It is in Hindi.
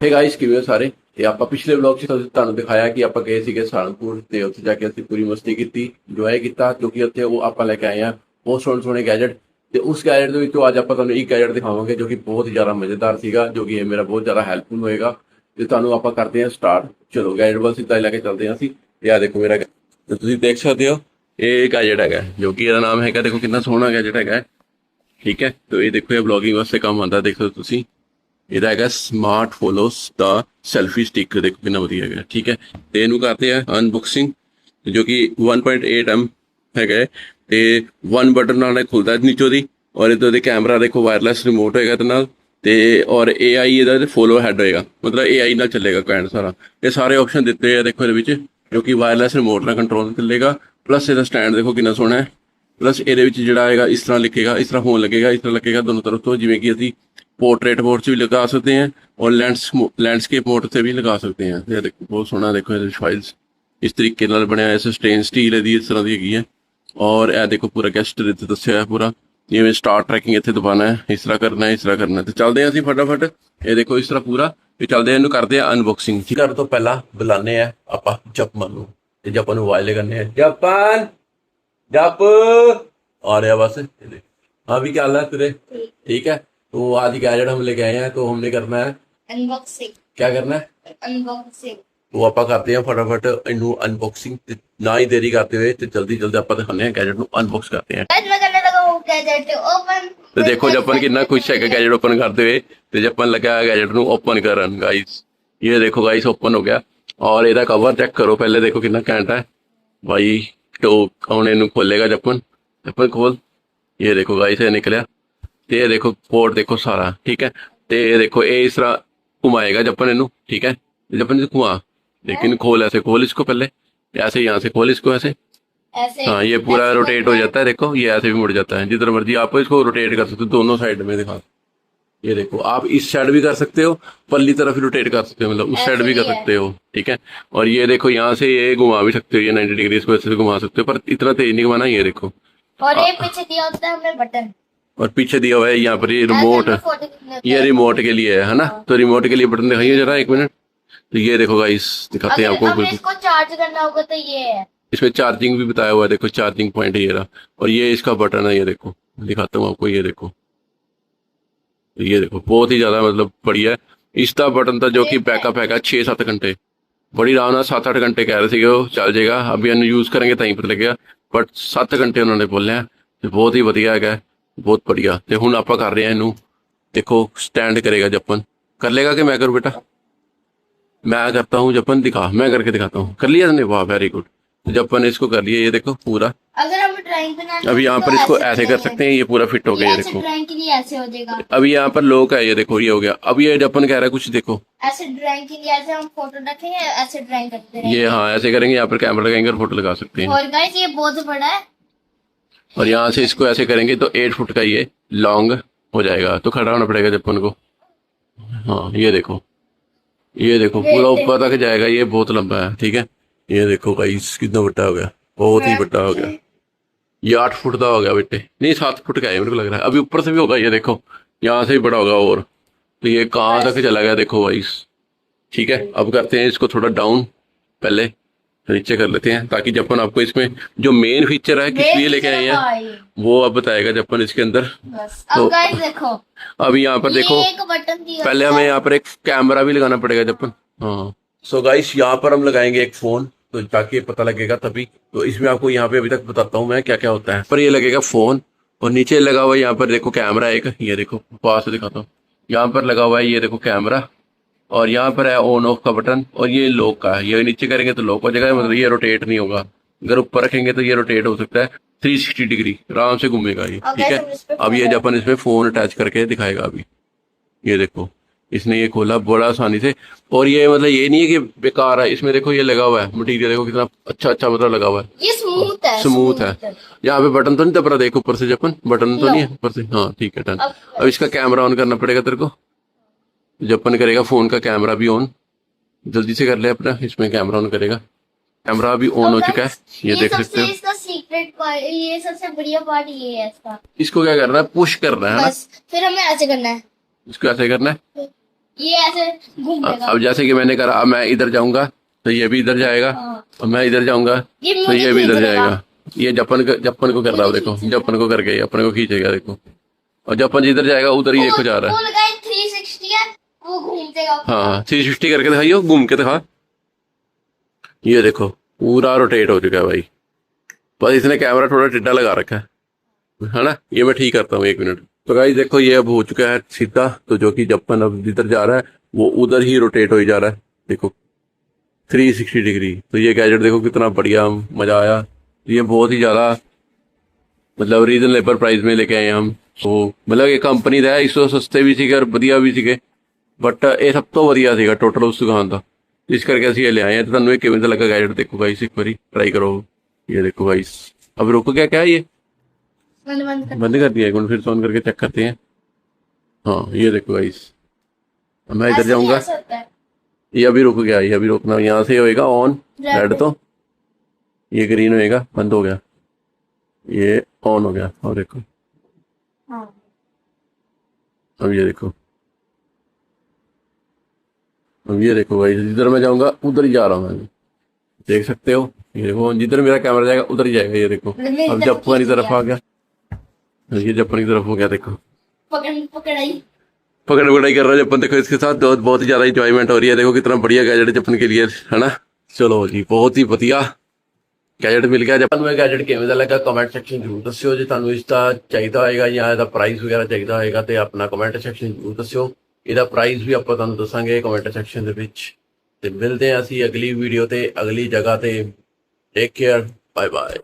हे गाइस किਵੇਂ ਹੋ ਸਾਰੇ ਤੇ ਆਪਾਂ ਪਿਛਲੇ ਵਲੌਗ 'ਚ ਤੁਹਾਨੂੰ ਦਿਖਾਇਆ ਕਿ ਆਪਾਂ ਗਏ ਸੀਗੇ ਸਹਾਰਨਪੁਰ ਤੇ ਉੱਥੇ ਜਾ ਕੇ ਅਸੀਂ ਪੂਰੀ ਮਸਤੀ ਕੀਤੀ ਇੰਜੋਏ ਕੀਤਾ ਕਿਉਂਕਿ ਉੱਥੇ ਉਹ ਆਪਾਂ ਲੈ ਕੇ ਆਏ ਆ ਬਹੁਤ ਸੋਹਣੇ ਸੋਹਣੇ ਗੈਜਟ ਤੇ ਉਸ ਗੈਜਟ ਦੇ ਵਿੱਚੋਂ ਅੱਜ ਆਪਾਂ ਤੁਹਾਨੂੰ ਇੱਕ ਗੈਜਟ ਦਿਖਾਵਾਂਗੇ ਜੋ ਕਿ ਬਹੁਤ ਹੀ ਜ਼ਿਆਦਾ ਮਜ਼ੇਦਾਰ ਸੀਗਾ ਜੋ ਕਿ ਇਹ ਮੇਰਾ ਬਹੁਤ ਜ਼ਿਆਦਾ ਹੈਲਪਫੁਲ ਹੋਏਗਾ ਤੇ ਤੁਹਾਨੂੰ ਆਪਾਂ ਕਰਦੇ ਹਾਂ ਸਟਾਰਟ ਚਲੋ ਗੈਜਟ ਵੱਲ ਸਿੱਧਾ ਲੈ ਕੇ ਚੱਲਦੇ ਹਾਂ ਅਸੀਂ ਇਹ ਆ ਦੇਖੋ ਮੇਰਾ ਤੇ ਤੁਸੀਂ ਦੇਖ ਸਕਦੇ ਹੋ ਇਹ ਗੈਜਟ ਹੈਗਾ ਜੋ ਕਿ ਇਹਦਾ ਨਾਮ ਹੈਗਾ ਦੇਖੋ ਕਿੰਨਾ ਸੋਹਣਾ ਗੈਜਟ ਹੈਗਾ ਠੀਕ ਹੈ ਤੇ ਇਹ ਦੇਖੋ ਇਹ ਵਲੌਗਿੰਗ ਵਾਸਤੇ ਕੰਮ ਆਉਂਦਾ ਦੇਖੋ ਤੁਸੀਂ ਇਹਦਾ ਹੈਗਾ ਸਮਾਰਟ ਫੋਲੋਸ ਦਾ ਸੈਲਫੀ ਸਟਿਕ ਦੇਖੋ ਕਿੰਨਾ ਵਧੀਆ ਹੈਗਾ ਠੀਕ ਹੈ ਤੇ ਇਹਨੂੰ ਕਰਦੇ ਆ ਅਨਬਾਕਸਿੰਗ ਜੋ ਕਿ 1.8 ਹੈਗਾ ਤੇ 1 ਬਟਨ ਨਾਲ ਖੁੱਲਦਾ ਨੀਚੋਂ ਦੀ ਔਰ ਇਹਦੇ ਕੈਮਰਾ ਦੇਖੋ ਵਾਇਰਲੈਸ ਰਿਮੋਟ ਹੋਏਗਾ ਤੇ ਨਾਲ ਤੇ ਔਰ AI ਇਹਦਾ ਤੇ ਫੋਲੋ ਹੈਡ ਹੋਏਗਾ ਮਤਲਬ AI ਨਾਲ ਚੱਲੇਗਾ ਕਾਇੰਡ ਸਾਰਾ ਇਹ ਸਾਰੇ ਆਪਸ਼ਨ ਦਿੱਤੇ ਆ ਦੇਖੋ ਇਹਦੇ ਵਿੱਚ ਜੋ ਕਿ ਵਾਇਰਲੈਸ ਰਿਮੋਟ ਨਾਲ ਕੰਟਰੋਲ ਚੱਲੇਗਾ ਪਲੱਸ ਇਹਦਾ ਸਟੈਂਡ ਦੇਖੋ ਕਿੰਨਾ ਸੋਹਣਾ ਹੈ ਪਲੱਸ ਇਹਦੇ ਵਿੱਚ ਜਿਹੜਾ ਆਏਗਾ ਇਸ ਤਰ੍ਹਾਂ ਲਿਖੇਗਾ ਇਸ ਤਰ੍ਹਾਂ ਫੋਨ ਲੱਗੇਗਾ ਇਸ ਤਰ੍ਹਾਂ ਲੱਗੇਗਾ ਦੋਨੋਂ तरफ ਤੋਂ ਜਿਵੇਂ ਕਿ ਅਸੀਂ पोर्ट्रेट मोड से भी लगा सकते हैं और लैंडस्केप मोड से भी लगा सकते हैं ये देखो बहुत सोहना देखो ये फाइल्स इस तरीके नाल बनया है सस्टेन स्टील दी इस तरह की हैगी है और यह देखो पूरा गेस्ट इत्थे दस्सिया है पूरा जिवें स्टार ट्रैकिंग इत्थे दबाना है इस तरह करना है इस तरह करना है तो चलते हैं असीं फटाफट ये देखो इस तरह पूरा ये चलते हैं इहनूं करते हैं अनबॉक्सिंग ठीक करन तो पहला बुलाने हैं आपां जपमन नूं ते जपन नूं आवाज़ लगाने हैं जपन जप आ रहा बस हाँ भी क्या हाल है तेरे ठीक है तो आज गैजेट हम लेके आए हैं तो हमने करना है अनबॉक्सिंग। क्या करना है अनबॉक्सिंग तो आप करते हैं फटाफट इनू अनबॉक्सिंग ना ही देरी करते हुए तो जल्दी जल्दी आप दिखाने हैं गैजेट अनबॉक्स करते हैं आज मैं करने लगा हूं गैजेट ओपन। तो देखो जपन कितना खुश है गैजेट ओपन करते हुए तो जपन लगा गैजेट ओपन करन गाइस ये देखो गाइस ओपन हो गया और ਇਹਦਾ कवर चेक करो पहले देखो कितना घैंट है भाई तो कौन इनू खोलेगा जपन जपन खोल ये देखो गाइस ये निकलिया ਤੇ ਇਹ ਦੇਖੋ ਕੋਡ ਦੇਖੋ ਸਾਰਾ ठीक है ਤੇ ਇਹ देखो ये इस तरह घुमाएगा जपन इनू ठीक है जपन से घुमा लेकिन खोल ऐसे खोल इसको पहले ऐसे यहाँ से खोल इसको ऐसे ऐसे हाँ ये पूरा रोटेट हो जाता है देखो ये ऐसे भी मुड़ जाता है जिधर मर्जी आप इसको रोटेट कर सकते हो दोनों साइड में दिखा ये देखो आप इस साइड भी कर सकते हो पल्ली तरफ रोटेट कर सकते हो मतलब उस साइड भी कर सकते हो ठीक है और ये देखो यहाँ से ये घुमा भी सकते हो ये 90 डिग्री इसको ऐसे घुमा सकते हो पर इतना तेज नहीं घुमाना ये देखो और ये पीछे दिया होता है हमें बटन और पीछे दिया हुआ है यहाँ पर ये रिमोट ये रिमोट के लिए है ना तो रिमोट के लिए बटन दिखाइए जरा 1 मिनट तो ये देखो गाइस दिखाते हैं आपको अगर इसको चार्ज करना होगा तो ये है इसमें चार्जिंग भी बताया हुआ है देखो चार्जिंग पॉइंट ये रहा और ये इसका बटन है ये देखो दिखाता हूँ आपको ये देखो ये देखो बहुत ही ज्यादा मतलब बढ़िया है इसका बटन था जो कि बैकअप हैगा 6-7 घंटे बड़ी आराम ਨਾਲ 7-8 घंटे कह रहे थे वो चल जाएगा अभी हम यूज करेंगे तहीं पर लगेगा बट 7 घंटे उन्होंने बोले हैं तो बहुत ही बढ़िया है बहुत बढ़िया तो हुण आपां कर रहे हैं इनू देखो स्टैंड करेगा जपन कर लेगा कि मैं करूँ बेटा मैं करता हूँ जपन दिखा मैं करके दिखाता हूँ कर लिया तुमने वाह वेरी गुड जपन इसको कर लिया ये देखो पूरा अगर हम ड्राइंग बनाना अभी यहाँ पर इसको ऐसे कर सकते हैं ये पूरा फिट हो गया ये देखो ड्राइंग के लिए ऐसे हो जाएगा अभी यहाँ पर लोग है ये देखो ये हो गया अब ये जपन कह रहा है कुछ देखो ऐसे ड्राइंग के लिए ऐसे हम फोटो रखेंगे ऐसे ड्राइंग करते हैं ये हाँ ऐसे करेंगे यहाँ पर कैमरा लगाएंगे और फोटो लगा सकते हैं और गाइस ये बहुत बड़ा है और यहाँ से इसको ऐसे करेंगे तो 8 फुट का ये लॉन्ग हो जाएगा तो खड़ा होना पड़ेगा जपन को हाँ ये देखो पूरा ऊपर तक जाएगा ये बहुत लंबा है ठीक है ये देखो गाइस कितना बड़ा हो गया बहुत ही बड़ा हो गया ये 8 फुट का हो गया बेटे नहीं 7 फुट का है मेरे को लग रहा है अभी ऊपर से भी होगा ये देखो यहाँ से भी बड़ा होगा और तो ये कहाँ तक चला गया देखो गाइस ठीक है अब करते हैं इसको थोड़ा डाउन पहले नीचे कर लेते हैं ताकि जपन आपको इसमें जो मेन फीचर है किस लिए लेके आए हैं वो अब बताएगा जपन इसके अंदर बस तो अब गाइस देखो अभी यहाँ पर देखो ये एक बटन दिया पहले हमें यहाँ पर एक कैमरा भी लगाना पड़ेगा जपन हाँ सो गाइस यहाँ पर हम लगाएंगे एक फोन तो ताकि पता लगेगा तभी तो इसमें आपको यहाँ पे अभी तक बताता हूँ मैं क्या क्या होता है पर ये लगेगा फोन और नीचे लगा हुआ है यहाँ पर देखो कैमरा एक ये देखो पास से दिखाता हूँ यहाँ पर लगा हुआ है ये देखो कैमरा और यहाँ पर है ऑन ऑफ का बटन और ये लॉक का है ये नीचे करेंगे तो लॉक हो जाएगा मतलब ये रोटेट नहीं होगा अगर ऊपर रखेंगे तो ये रोटेट हो सकता है 360 डिग्री आराम से घूमेगा ये ठीक है अब ये जपन इसमें फोन अटैच करके दिखाएगा अभी ये देखो इसने ये खोला बड़ा आसानी से और ये मतलब ये नहीं है कि बेकार है इसमें देखो ये लगा हुआ है मटीरियल देखो कितना अच्छा मतलब लगा हुआ है ये स्मूथ है यहाँ पे बटन तो नहीं दबरा देखो ऊपर से जपन बटन तो नहीं है ऊपर से हाँ ठीक है डन अब इसका कैमरा ऑन करना पड़ेगा तेरे को जपन करेगा फोन का कैमरा भी ऑन जल्दी से कर ले अपना इसमें कैमरा ऑन करेगा कैमरा भी ऑन हो चुका है ये देख सकते हो इसका सीक्रेट पार्ट ये सबसे बढ़िया पार्ट ये है इसका इसको क्या करना है पुश करना है ना बस फिर हमें ऐसे करना है इसको ऐसे करना है ये ऐसे घूमेगा। अब जैसे कि मैंने करा, अब मैं इधर जाऊंगा तो ये भी इधर जाएगा, हाँ। और मैं इधर जाऊंगा ये तो मुझे ये भी इधर खींच लेगा। जाएगा। ये जपन को कर रहा है, मुझे देखो खींच लेगा। जपन को करके ये अपने को खींचेगा, देखो। और जपन जिधर जाएगा उधर ही देखो जा रहा है। फुल गाइस 360 है, वो घूमतेगा। हाँ 360 करके दिखाइयो, घूम के दिखा। ये देखो पूरा रोटेट हो चुका है भाई, बस इसने कैमरा थोड़ा टेढ़ा लगा रखा है ना। ये मैं ठीक करता हूँ 1 मिनट। तो गाइस देखो ये अब हो चुका है सीधा, तो जो कि जपन अब जिधर जा रहा है वो उधर ही रोटेट हो ही जा रहा है, देखो 360 डिग्री। तो ये गैजेट देखो कितना बढ़िया, मजा आया। ये बहुत ही ज्यादा मतलब रीजनेबल प्राइस में लेके आए हैं हम। तो मतलब ये कंपनी ਦਾ ਇਸ ਤੋਂ ਸਸਤੇ ਵੀ ਸੀਗੇ ਔਰ ਵਧੀਆ ਵੀ ਸੀਗੇ, ਬਟ ਇਹ ਸਭ ਤੋਂ ਵਧੀਆ ਸੀਗਾ ਟੋਟਲ ਉਸ ਦੁਕਾਨ ਦਾ, ਇਸ ਕਰਕੇ ਅਸੀਂ ਇਹ ਲਿਆਏ हैं। तो ਤੁਹਾਨੂੰ ਇਹ ਕਿਵੇਂ ਦਾ ਲੱਗਾ गैजेट, देखो गाइस एक बारी ट्राई करो। ये देखो गाइस, अब रुक गया क्या ये, मैंने बंद कर बंद कर दिया, एक मिनट फिर से ऑन करके चेक करते हैं। हाँ ये देखो गाइस, अब मैं इधर ऐसे जाऊंगा, ऐसे होता है। ये अभी रुक गया, ये अभी रुकना, यहाँ से होएगा ऑन रेड, तो ये ग्रीन होएगा, बंद हो गया, ये ऑन हो गया। और देखो हाँ। अब ये देखो, अब ये देखो भाई जिधर मैं जाऊंगा उधर ही जा रहा हूँ मैं, देख सकते हो। ये देखो जिधर मेरा कैमरा जाएगा उधर ही जाएगा, ये देखो। मेरी अब तरफ जपन की खींच तरफ लिया। आ गया, ये जपन की तरफ हो गया, देखो पकड़ाई। पकड़ पकड़ाई कर रहा है जपन। देखो इसके साथ बहुत ही ज्यादा इंजॉयमेंट हो रही है, देखो कितना बढ़िया गैजेट है जपन के लिए, है ना। चलो जी बहुत ही बढ़िया गैजेट मिल गया। जपन में गैजेट किਵੇਂ ਦਾ ਲੱਗਾ ਕਮੈਂਟ ਸੈਕਸ਼ਨ ਜ਼ਰੂਰ ਦੱਸਿਓ। ਜੇ ਤੁਹਾਨੂੰ ਇਸ ਦਾ ਚਾਹੀਦਾ ਹੋਏਗਾ ਜਾਂ ਇਹਦਾ ਪ੍ਰਾਈਸ ਵਗੈਰਾ ਚਾਹੀਦਾ ਹੋਏਗਾ ਤੇ ਆਪਣਾ ਕਮੈਂਟ ਸੈਕਸ਼ਨ ਜ਼ਰੂਰ ਦੱਸਿਓ। ਇਹਦਾ ਪ੍ਰਾਈਸ ਵੀ ਆਪਾਂ ਤੁਹਾਨੂੰ ਦੱਸਾਂਗੇ ਕਮੈਂਟ ਸੈਕਸ਼ਨ ਦੇ ਵਿੱਚ। ਤੇ ਮਿਲਦੇ ਹਾਂ ਅਸੀਂ ਅਗਲੀ ਵੀਡੀਓ ਤੇ ਅਗਲੀ ਜਗ੍ਹਾ ਤੇ। Take care, bye bye.